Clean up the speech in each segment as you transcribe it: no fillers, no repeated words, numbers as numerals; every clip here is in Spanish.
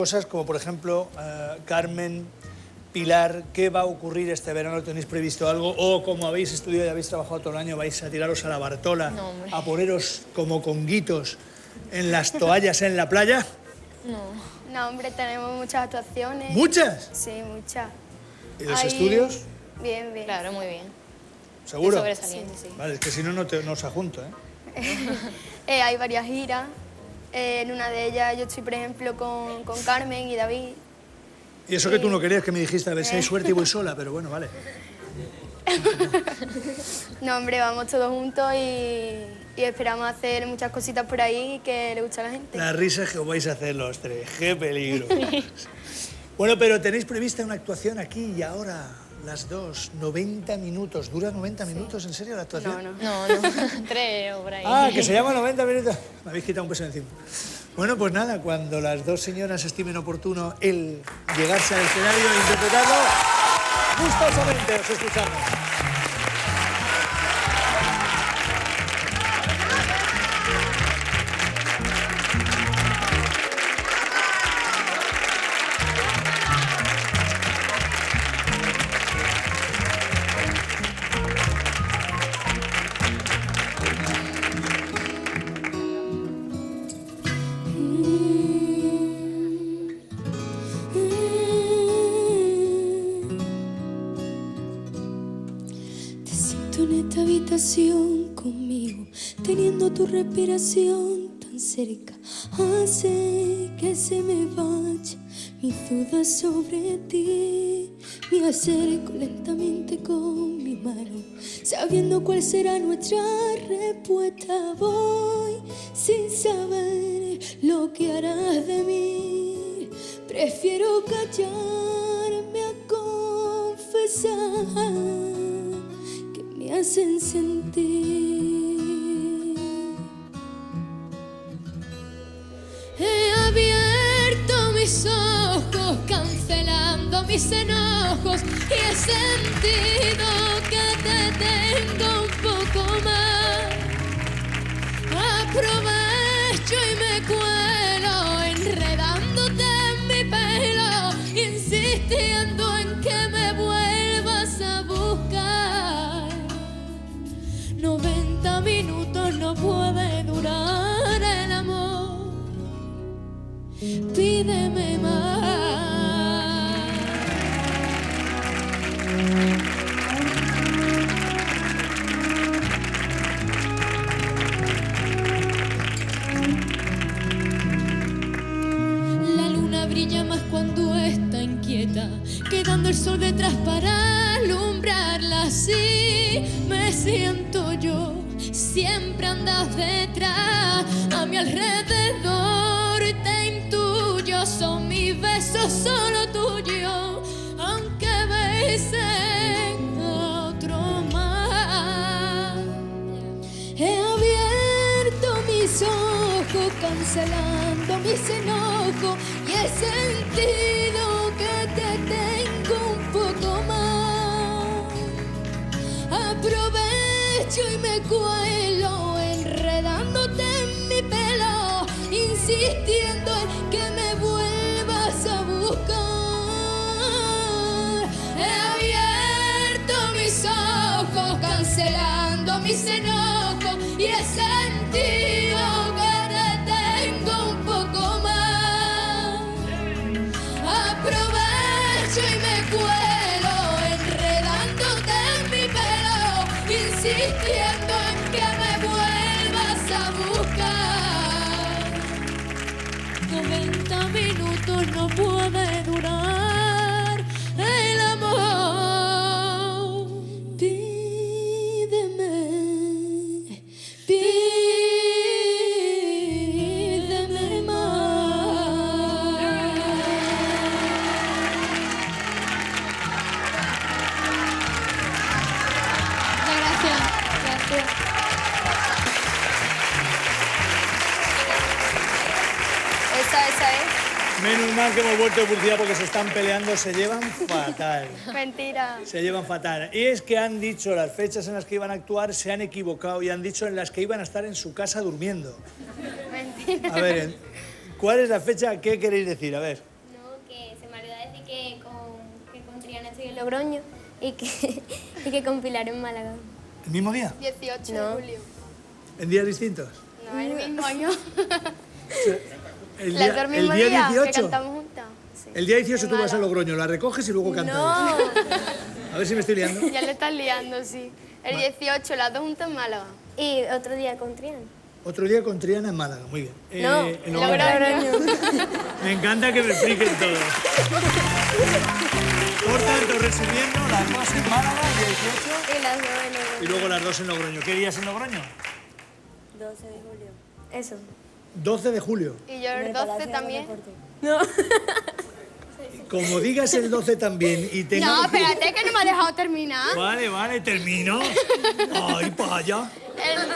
Cosas como, por ejemplo, Carmen, Pilar, ¿qué va a ocurrir este verano? ¿Tenéis previsto algo? O como habéis estudiado y habéis trabajado todo el año, ¿vais a tiraros a la Bartola, a poneros como conguitos en las toallas en la playa? No, hombre, tenemos muchas actuaciones. ¿Muchas? Sí, muchas. ¿Y los estudios? Bien, bien. Claro, muy bien. ¿Seguro? Sobresaliente, sí. Vale, es que si no, no os ajunto, ¿eh? Hay varias giras. En una de ellas yo estoy, por ejemplo, con Carmen y David. Y eso que tú no querías, que me dijiste, a ver si hay suerte y voy sola, pero bueno, vale. No, hombre, vamos todos juntos y esperamos hacer muchas cositas por ahí que le guste a la gente. Las risas que os vais a hacer los tres, qué peligro. Bueno, pero tenéis prevista una actuación aquí y ahora, las dos, 90 minutos. ¿Dura 90 minutos? ¿En serio la actuación? No, 3 o por ahí. Ah, que se llama 90 minutos. Me habéis quitado un peso encima. Bueno, pues nada, cuando las dos señoras estimen oportuno el llegarse al escenario e interpretarlo, gustosamente os escuchamos. En esta habitación conmigo, teniendo tu respiración tan cerca, hace que se me vaya mi duda sobre ti. Me acerco lentamente con mi mano, sabiendo cuál será nuestra respuesta. Voy sin saber lo que harás de mí. Prefiero callarme a confesar. Me hacen sentir. He abierto mis ojos, cancelando mis enojos, y he sentido que te tengo un poco más. Aprovecho y me cuelo, enredándote en mi pelo, insistiendo en que me vuelvas a buscar. 90 minutos no puede durar el amor. Pídeme más. La luna brilla más cuando está inquieta, quedando el sol detrás para alumbrarla. Así me siento yo, siempre andas detrás, a mi alrededor te intuyo, son mis besos solo tuyos, aunque besen a otro más. He abierto mis ojos, cancelando mis enojos, y he sentido que te tengo un poco más. Aprovecho y me cuelo, enredándote en mi pelo, insistiendo en que me vuelvas a buscar. He abierto mis ojos, cancelando mis enojos, y he sentido que te tengo un poco más. Aprovecho y me cuelo, enredándote en mi pelo, insistiendo en que me vuelvas a buscar. 90 minutos no puede durar el amor. Pídeme, pídeme más. Gracias. Esa es. Menos mal que hemos vuelto de publicidad porque se están peleando, se llevan fatal. Mentira. Se llevan fatal. Y es que han dicho las fechas en las que iban a actuar, se han equivocado y han dicho en las que iban a estar en su casa durmiendo. Mentira. A ver, ¿cuál es la fecha? ¿Qué queréis decir? A ver. que con Triana estoy en Logroño y que con Pilar en Málaga. ¿El mismo día? 18 No. de julio. ¿En días distintos? No, el mismo año. El Las dos mismo día día, 18. que cantamos juntas. Sí. El día 18 tú En vas a Málaga. Logroño, la recoges y luego cantas. No. A ver si me estoy liando. Ya le estás liando, sí. El 18, las dos juntas en Málaga. Y otro día con Triana. Otro día con Triana en Málaga, muy bien. No, en Logroño. Me encanta que me expliquen todo. Por tanto, resumiendo, las dos en Málaga, el día 18, Y las dos en y Logroño. luego las dos en Logroño. ¿Qué días en Logroño? 12 de julio. Eso. 12 de julio. Y yo el 12 también. Como digas el 12 también y tengo... No, espérate, que no me ha dejado terminar. Vale, vale, termino. Ay, para allá. El 12,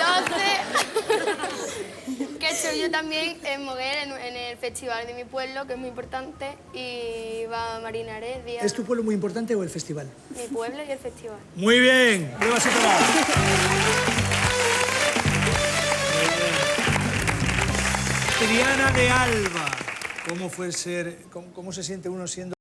que estoy yo también en Moguer, en el festival de mi pueblo, que es muy importante, y va Marinares, día ¿Es tu pueblo muy importante o el festival? mi pueblo y el festival. Muy bien, prueba superada. Muy bien. Triana de Alba. ¿Cómo fue ser, cómo se siente uno siendo